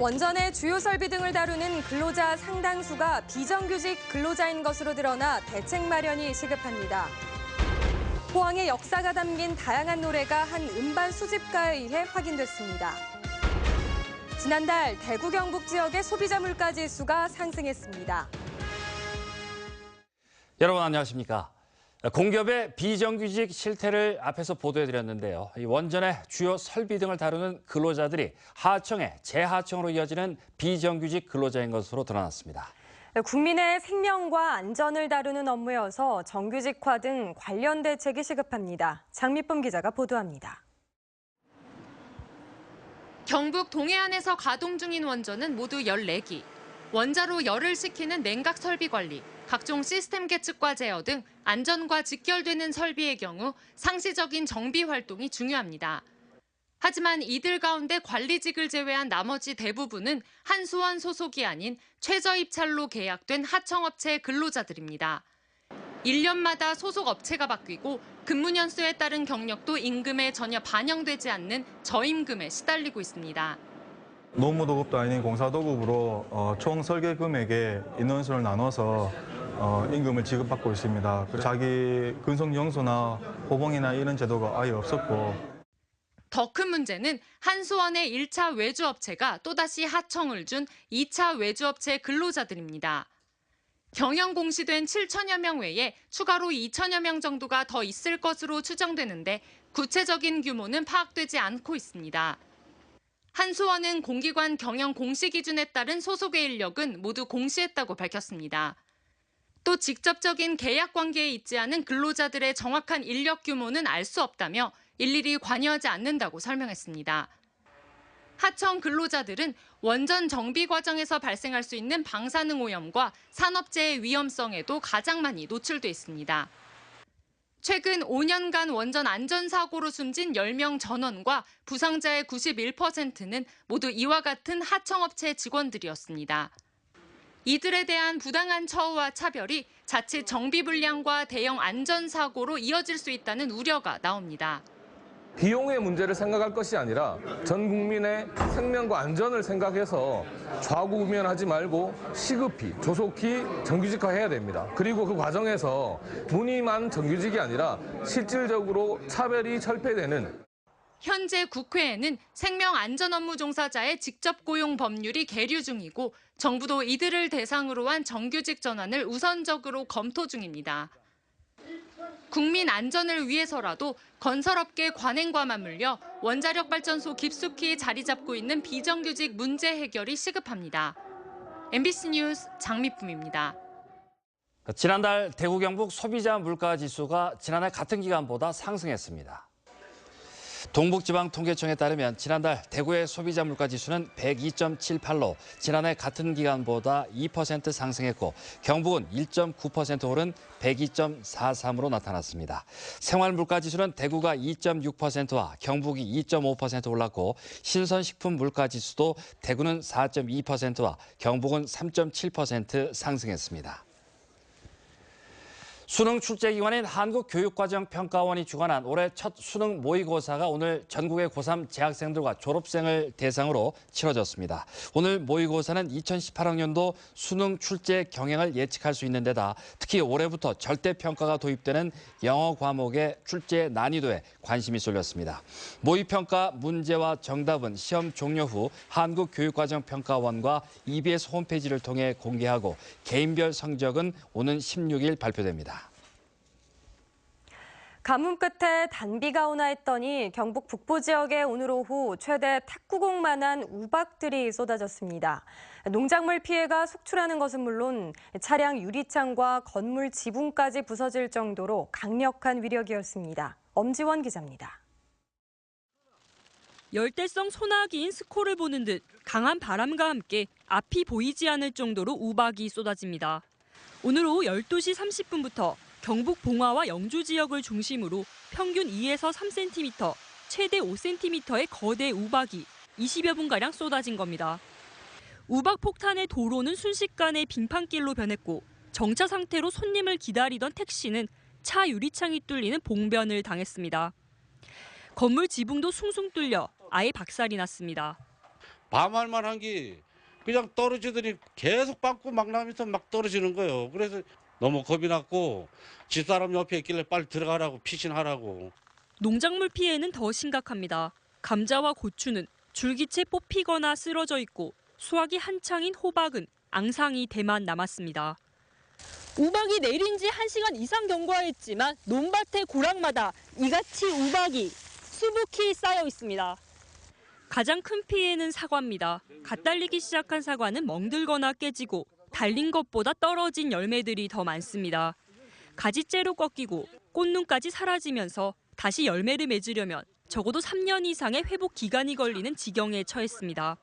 원전의 주요 설비 등을 다루는 근로자 상당수가 비정규직 근로자인 것으로 드러나 대책 마련이 시급합니다. 포항의 역사가 담긴 다양한 노래가 한 음반 수집가에 의해 확인됐습니다. 지난달 대구 경북 지역의 소비자 물가 지수가 상승했습니다. 여러분 안녕하십니까? 공기업의 비정규직 실태를 앞에서 보도해드렸는데요. 이 원전의 주요 설비 등을 다루는 근로자들이 하청에 재하청으로 이어지는 비정규직 근로자인 것으로 드러났습니다. 국민의 생명과 안전을 다루는 업무여서 정규직화 등 관련 대책이 시급합니다. 장미쁨 기자가 보도합니다. 경북 동해안에서 가동 중인 원전은 모두 14기. 원자로 열을 식히는 냉각 설비 관리, 각종 시스템 계측과 제어 등 안전과 직결되는 설비의 경우 상시적인 정비 활동이 중요합니다. 하지만 이들 가운데 관리직을 제외한 나머지 대부분은 한수원 소속이 아닌 최저입찰로 계약된 하청업체 근로자들입니다. 1년마다 소속 업체가 바뀌고 근무 년수에 따른 경력도 임금에 전혀 반영되지 않는 저임금에 시달리고 있습니다. 노무도급도 아닌 공사도급으로 총 설계 금액의 인원수를 나눠서 임금을 지급받고 있습니다. 자기 근속연수나 호봉이나 이런 제도가 아예 없었고. 더 큰 문제는 한수원의 1차 외주업체가 또다시 하청을 준 2차 외주업체 근로자들입니다. 경영 공시된 7천여 명 외에 추가로 2천여 명 정도가 더 있을 것으로 추정되는데 구체적인 규모는 파악되지 않고 있습니다. 한수원은 공기관 경영 공시 기준에 따른 소속의 인력은 모두 공시했다고 밝혔습니다. 또 직접적인 계약 관계에 있지 않은 근로자들의 정확한 인력 규모는 알 수 없다며 일일이 관여하지 않는다고 설명했습니다. 하청 근로자들은 원전 정비 과정에서 발생할 수 있는 방사능 오염과 산업재해 위험성에도 가장 많이 노출돼 있습니다. 최근 5년간 원전 안전사고로 숨진 10명 전원과 부상자의 91%는 모두 이와 같은 하청업체 직원들이었습니다. 이들에 대한 부당한 처우와 차별이 자칫 정비 불량과 대형 안전사고로 이어질 수 있다는 우려가 나옵니다. 비용의 문제를 생각할 것이 아니라 전 국민의 생명과 안전을 생각해서 좌고우면하지 말고 시급히 조속히 정규직화해야 됩니다. 그리고 그 과정에서 무늬만 정규직이 아니라 실질적으로 차별이 철폐되는. 현재 국회에는 생명안전업무 종사자의 직접 고용 법률이 계류 중이고 정부도 이들을 대상으로 한 정규직 전환을 우선적으로 검토 중입니다. 국민 안전을 위해서라도 건설업계 관행과 맞물려 원자력 발전소 깊숙이 자리 잡고 있는 비정규직 문제 해결이 시급합니다. MBC 뉴스 장미쁨입니다. 지난달 대구 경북 소비자 물가 지수가 지난해 같은 기간보다 상승했습니다. 동북지방통계청에 따르면 지난달 대구의 소비자 물가 지수는 102.78로 지난해 같은 기간보다 2% 상승했고 경북은 1.9% 오른 102.43으로 나타났습니다. 생활물가 지수는 대구가 2.6%와 경북이 2.5% 올랐고 신선식품 물가 지수도 대구는 4.2%와 경북은 3.7% 상승했습니다. 수능 출제기관인 한국교육과정평가원이 주관한 올해 첫 수능 모의고사가 오늘 전국의 고3 재학생들과 졸업생을 대상으로 치러졌습니다. 오늘 모의고사는 2018학년도 수능 출제 경향을 예측할 수 있는 데다 특히 올해부터 절대평가가 도입되는 영어 과목의 출제 난이도에 관심이 쏠렸습니다. 모의평가 문제와 정답은 시험 종료 후 한국교육과정평가원과 EBS 홈페이지를 통해 공개하고 개인별 성적은 오는 16일 발표됩니다. 가뭄 끝에 단비가 오나 했더니 경북 북부 지역에 오늘 오후 최대 탁구공만한 우박들이 쏟아졌습니다. 농작물 피해가 속출하는 것은 물론 차량 유리창과 건물 지붕까지 부서질 정도로 강력한 위력이었습니다. 엄지원 기자입니다. 열대성 소나기인 스코를 보는 듯 강한 바람과 함께 앞이 보이지 않을 정도로 우박이 쏟아집니다. 오늘 오후 12시 30분부터 경북 봉화와 영주 지역을 중심으로 평균 2에서 3cm, 최대 5cm의 거대 우박이 20여 분가량 쏟아진 겁니다. 우박 폭탄의 도로는 순식간에 빙판길로 변했고 정차 상태로 손님을 기다리던 택시는 차 유리창이 뚫리는 봉변을 당했습니다. 건물 지붕도 숭숭 뚫려 아예 박살이 났습니다. 밤할만 한 게 그냥 떨어지더니 계속 빵꾸 막 나면서 막 떨어지는 거예요. 그래서 너무 겁이 났고 집사람 옆에 있길래 빨리 들어가라고 피신하라고. 농작물 피해는 더 심각합니다. 감자와 고추는 줄기채 뽑히거나 쓰러져 있고 수확이 한창인 호박은 앙상이 대만 남았습니다. 우박이 내린 지 1시간 이상 경과했지만 논밭의 고랑마다 이같이 우박이 수북히 쌓여 있습니다. 가장 큰 피해는 사과입니다. 갓 달리기 시작한 사과는 멍들거나 깨지고 달린 것보다 떨어진 열매들이 더 많습니다. 가지째로 꺾이고 꽃눈까지 사라지면서 다시 열매를 맺으려면 적어도 3년 이상의 회복 기간이 걸리는 지경에 처했습니다.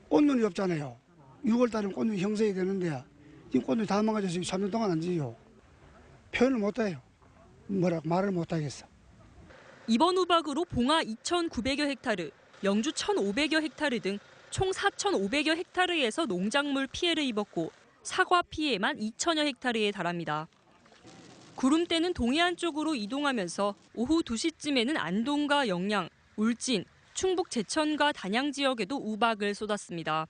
꽃눈이 없잖아요. 6월 달에 꽃눈이 형성이 되는데 지금 꽃눈이 다 망가져서 3년 동안 안 지요. 표현을 못 해요. 말을 못 하겠어. 이번 우박으로 봉화 2,900여 헥타르, 영주 1,500여 헥타르 등 총 4,500여 헥타르에서 농작물 피해를 입었고 사과 피해만 2,000여 헥타르에 달합니다. 구름대는 동해안 쪽으로 이동하면서 오후 2시쯤에는 안동과 영양, 울진, 충북 제천과 단양 지역에도 우박을 쏟았습니다.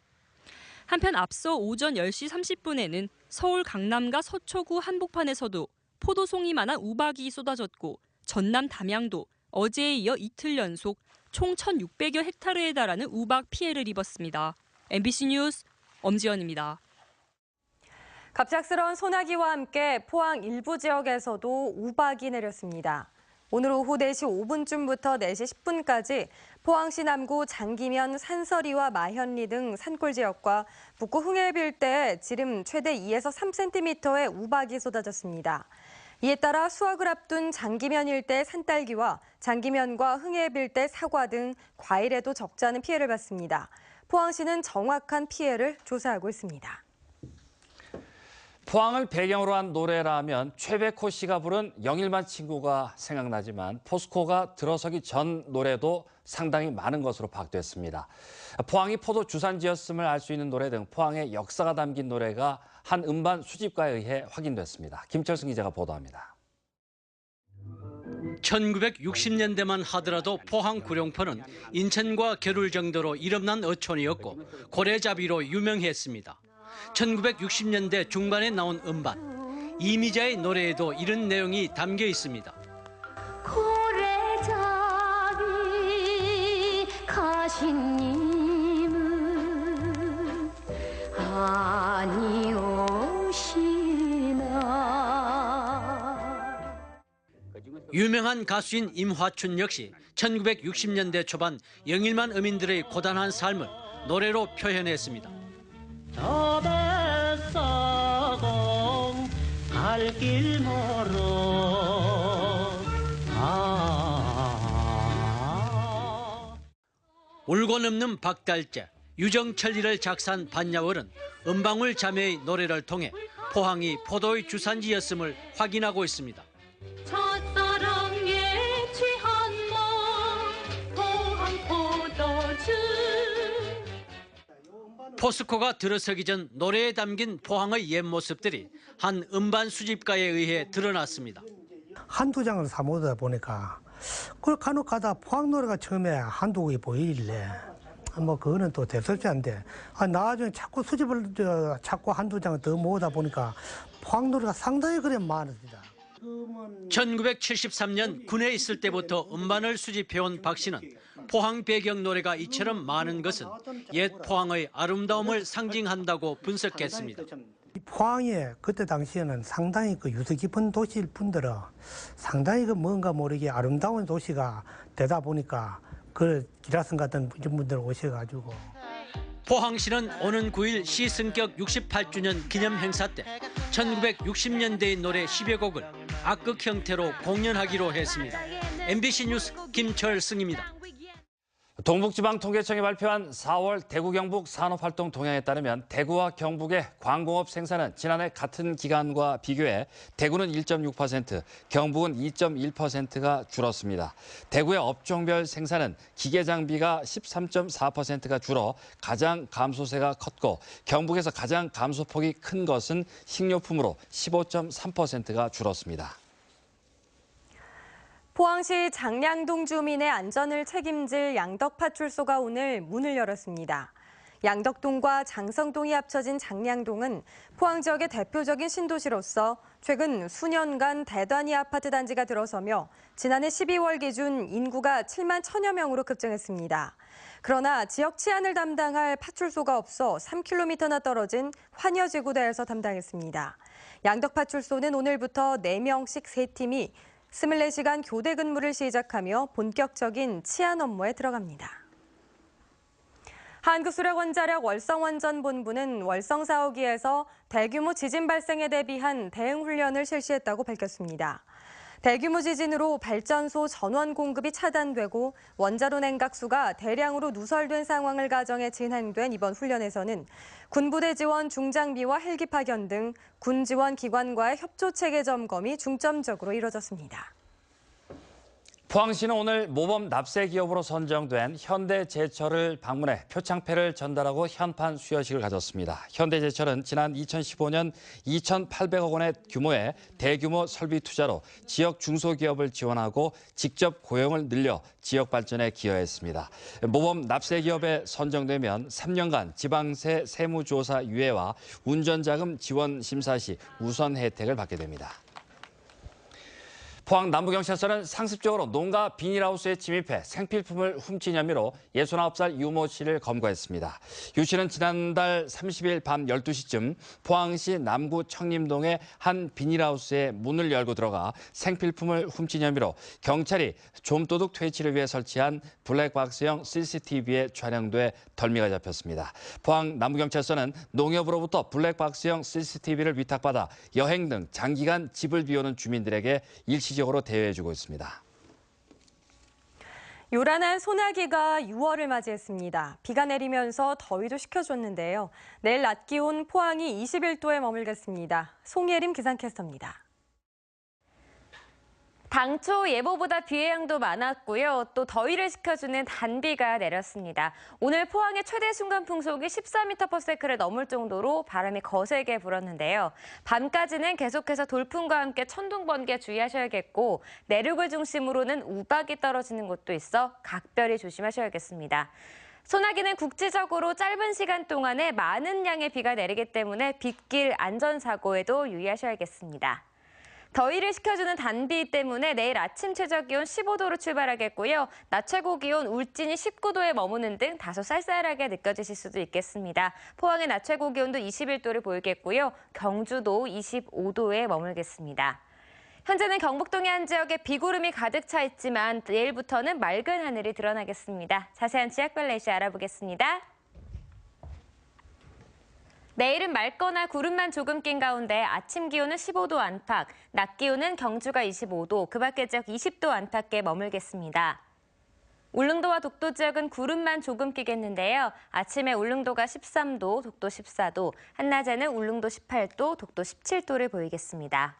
한편 앞서 오전 10시 30분에는 서울 강남과 서초구 한복판에서도 포도송이 만한 우박이 쏟아졌고 전남 담양도 어제에 이어 이틀 연속 총 1,600여 헥타르에 달하는 우박 피해를 입었습니다. MBC 뉴스 엄지연입니다. 갑작스러운 소나기와 함께 포항 일부 지역에서도 우박이 내렸습니다. 오늘 오후 4시 5분쯤부터 4시 10분까지 포항시 남구 장기면 산서리와 마현리 등 산골 지역과 북구 흥해읍 일대에 지름 최대 2에서 3cm의 우박이 쏟아졌습니다. 이에 따라 수확을 앞둔 장기면 일대 산딸기와 장기면과 흥해읍 일대 사과 등 과일에도 적지 않은 피해를 봤습니다. 포항시는 정확한 피해를 조사하고 있습니다. 포항을 배경으로 한 노래라면 최백호 씨가 부른 영일만 친구가 생각나지만 포스코가 들어서기 전 노래도 상당히 많은 것으로 파악됐습니다. 포항이 포도 주산지였음을 알 수 있는 노래 등 포항의 역사가 담긴 노래가 한 음반 수집가에 의해 확인됐습니다. 김철승 기자가 보도합니다. 1960년대만 하더라도 포항 구룡포는 인천과 겨룰 정도로 이름난 어촌이었고 고래잡이로 유명했습니다. 1960년대 중반에 나온 음반, 이미자의 노래에도 이런 내용이 담겨 있습니다. 고래잡이 가신 님은 아니오시나. 유명한 가수인 임화춘 역시 1960년대 초반 영일만 어민들의 고단한 삶을 노래로 표현했습니다. 저 뱃사공 갈 길 멀어 울고 넘는 박달재, 유정철이를 작사한 반야월은 은방울 자매의 노래를 통해 포항이 포도의 주산지였음을 확인하고 있습니다. 첫사랑에 취한 몸 포항 포도주. 포스코가 들어서기 전 노래에 담긴 포항의 옛 모습들이 한 음반 수집가에 의해 드러났습니다. 한두 장을 사모다 보니까 그걸 간혹 가다 포항 노래가 처음에 한두 곡이 보이길래 뭐 그거는 또 대수롭지 않은데 나중에 자꾸 수집을 자꾸 한두 장을 더 모으다 보니까 포항 노래가 상당히 그래 많았습니다. 1973년 군에 있을 때부터 음반을 수집해온 박 씨는 포항 배경 노래가 이처럼 많은 것은 옛 포항의 아름다움을 상징한다고 분석했습니다. 포항이 그때 당시에는 상당히 그 유서 깊은 도시일 뿐더러 상당히 그 뭔가 모르게 아름다운 도시가 되다 보니까 그 기라성 같은 분들 오셔가지고. 포항시는 오는 9일 시 승격 68주년 기념 행사 때 1960년대의 노래 10여 곡을 악극 형태로 공연하기로 했습니다. MBC 뉴스 김철승입니다. 동북지방통계청이 발표한 4월 대구 경북 산업활동 동향에 따르면 대구와 경북의 광공업 생산은 지난해 같은 기간과 비교해 대구는 1.6%, 경북은 2.1%가 줄었습니다. 대구의 업종별 생산은 기계장비가 13.4%가 줄어 가장 감소세가 컸고 경북에서 가장 감소폭이 큰 것은 식료품으로 15.3%가 줄었습니다. 포항시 장량동 주민의 안전을 책임질 양덕파출소가 오늘 문을 열었습니다. 양덕동과 장성동이 합쳐진 장량동은 포항 지역의 대표적인 신도시로서 최근 수년간 대단위 아파트 단지가 들어서며 지난해 12월 기준 인구가 7만 1천여 명으로 급증했습니다. 그러나 지역 치안을 담당할 파출소가 없어 3km나 떨어진 환여지구대에서 담당했습니다. 양덕파출소는 오늘부터 4명씩 3팀이 24시간 교대 근무를 시작하며 본격적인 치안 업무에 들어갑니다. 한국수력원자력 월성원전본부는 월성 4호기에서 대규모 지진 발생에 대비한 대응 훈련을 실시했다고 밝혔습니다. 대규모 지진으로 발전소 전원 공급이 차단되고 원자로 냉각수가 대량으로 누설된 상황을 가정해 진행된 이번 훈련에서는 군부대 지원 중장비와 헬기 파견 등 군 지원 기관과의 협조 체계 점검이 중점적으로 이뤄졌습니다. 포항시는 오늘 모범 납세 기업으로 선정된 현대제철을 방문해 표창패를 전달하고 현판 수여식을 가졌습니다. 현대제철은 지난 2015년 2,800억 원의 규모의 대규모 설비 투자로 지역 중소기업을 지원하고 직접 고용을 늘려 지역 발전에 기여했습니다. 모범 납세 기업에 선정되면 3년간 지방세 세무조사 유예와 운전자금 지원 심사 시 우선 혜택을 받게 됩니다. 포항 남부경찰서는 상습적으로 농가 비닐하우스에 침입해 생필품을 훔친 혐의로 69살 유모 씨를 검거했습니다. 유 씨는 지난달 30일 밤 12시쯤 포항시 남구 청림동의 한 비닐하우스에 문을 열고 들어가 생필품을 훔친 혐의로 경찰이 좀도둑 퇴치를 위해 설치한 블랙박스형 CCTV에 촬영돼 덜미가 잡혔습니다. 포항 남부경찰서는 농협으로부터 블랙박스형 CCTV를 위탁받아 여행 등 장기간 집을 비우는 주민들에게 일시적으로 대여해주고 있습니다. 요란한 소나기가 6월을 맞이했습니다. 비가 내리면서 더위도 식혀줬는데요. 내일 낮 기온 포항이 21도에 머물겠습니다. 송예림 기상캐스터입니다. 당초 예보보다 비의 양도 많았고요. 또 더위를 식혀주는 단비가 내렸습니다. 오늘 포항의 최대 순간 풍속이 14m/s를 넘을 정도로 바람이 거세게 불었는데요. 밤까지는 계속해서 돌풍과 함께 천둥, 번개 주의하셔야겠고 내륙을 중심으로는 우박이 떨어지는 곳도 있어 각별히 조심하셔야겠습니다. 소나기는 국지적으로 짧은 시간 동안에 많은 양의 비가 내리기 때문에 빗길 안전사고에도 유의하셔야겠습니다. 더위를 식혀주는 단비 때문에 내일 아침 최저기온 15도로 출발하겠고요. 낮 최고 기온 울진이 19도에 머무는 등 다소 쌀쌀하게 느껴지실 수도 있겠습니다. 포항의 낮 최고 기온도 21도를 보이겠고요. 경주도 25도에 머물겠습니다. 현재는 경북동의 한 지역에 비구름이 가득 차 있지만 내일부터는 맑은 하늘이 드러나겠습니다. 자세한 지역별 날씨 알아보겠습니다. 내일은 맑거나 구름만 조금 낀 가운데 아침 기온은 15도 안팎, 낮 기온은 경주가 25도, 그 밖의 지역 20도 안팎에 머물겠습니다. 울릉도와 독도 지역은 구름만 조금 끼겠는데요. 아침에 울릉도가 13도, 독도 14도, 한낮에는 울릉도 18도, 독도 17도를 보이겠습니다.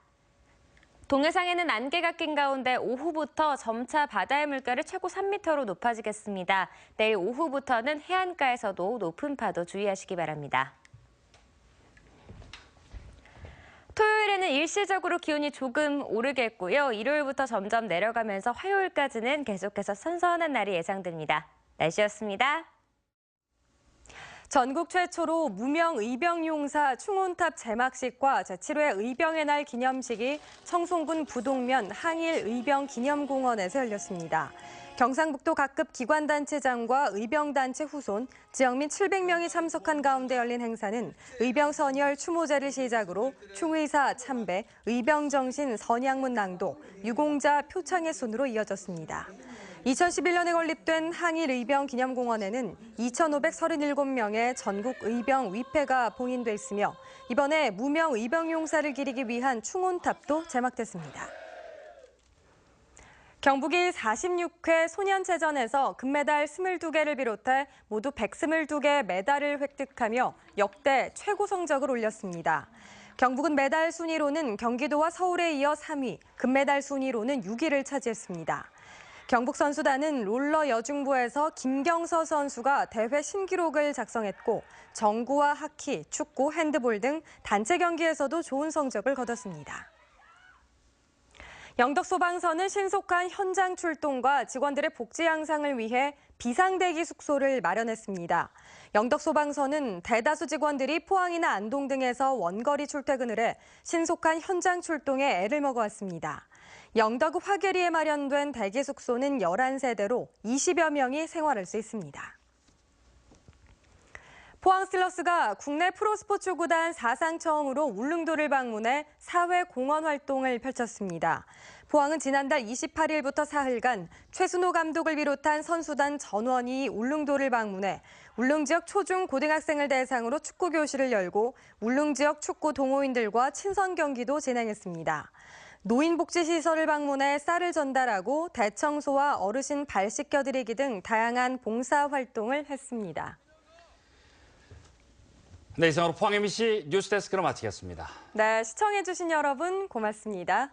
동해상에는 안개가 낀 가운데 오후부터 점차 바다의 물결이 최고 3m로 높아지겠습니다. 내일 오후부터는 해안가에서도 높은 파도 주의하시기 바랍니다. 토요일에는 일시적으로 기온이 조금 오르겠고요. 일요일부터 점점 내려가면서 화요일까지는 계속해서 선선한 날이 예상됩니다. 날씨였습니다. 전국 최초로 무명 의병용사 충혼탑 제막식과 제7회 의병의 날 기념식이 청송군 부동면 항일의병기념공원에서 열렸습니다. 경상북도 각급 기관단체장과 의병단체 후손, 지역민 700명이 참석한 가운데 열린 행사는 의병선열 추모제를 시작으로 충의사 참배, 의병정신 선양문 낭독, 유공자 표창의 순으로 이어졌습니다. 2011년에 건립된 항일의병기념공원에는 2,537명의 전국 의병 위패가 봉인돼 있으며 이번에 무명 의병용사를 기리기 위한 충혼탑도 제막됐습니다. 경북이 46회 소년체전에서 금메달 22개를 비롯해 모두 122개 메달을 획득하며 역대 최고 성적을 올렸습니다. 경북은 메달 순위로는 경기도와 서울에 이어 3위, 금메달 순위로는 6위를 차지했습니다. 경북 선수단은 롤러 여중부에서 김경서 선수가 대회 신기록을 작성했고 정구와 하키, 축구, 핸드볼 등 단체 경기에서도 좋은 성적을 거뒀습니다. 영덕소방서는 신속한 현장 출동과 직원들의 복지 향상을 위해 비상대기 숙소를 마련했습니다. 영덕소방서는 대다수 직원들이 포항이나 안동 등에서 원거리 출퇴근을 해 신속한 현장 출동에 애를 먹어왔습니다. 영덕 화계리에 마련된 대기 숙소는 11세대로 20여 명이 생활할 수 있습니다. 포항 스틸러스가 국내 프로스포츠 구단 사상 처음으로 울릉도를 방문해 사회 공헌 활동을 펼쳤습니다. 포항은 지난달 28일부터 사흘간 최순호 감독을 비롯한 선수단 전원이 울릉도를 방문해 울릉 지역 초중 고등학생을 대상으로 축구 교실을 열고 울릉 지역 축구 동호인들과 친선 경기도 진행했습니다. 노인복지시설을 방문해 쌀을 전달하고 대청소와 어르신 발 씻겨드리기 등 다양한 봉사 활동을 했습니다. 네, 이상으로 포항 MBC 뉴스데스크로 마치겠습니다. 네, 시청해주신 여러분 고맙습니다.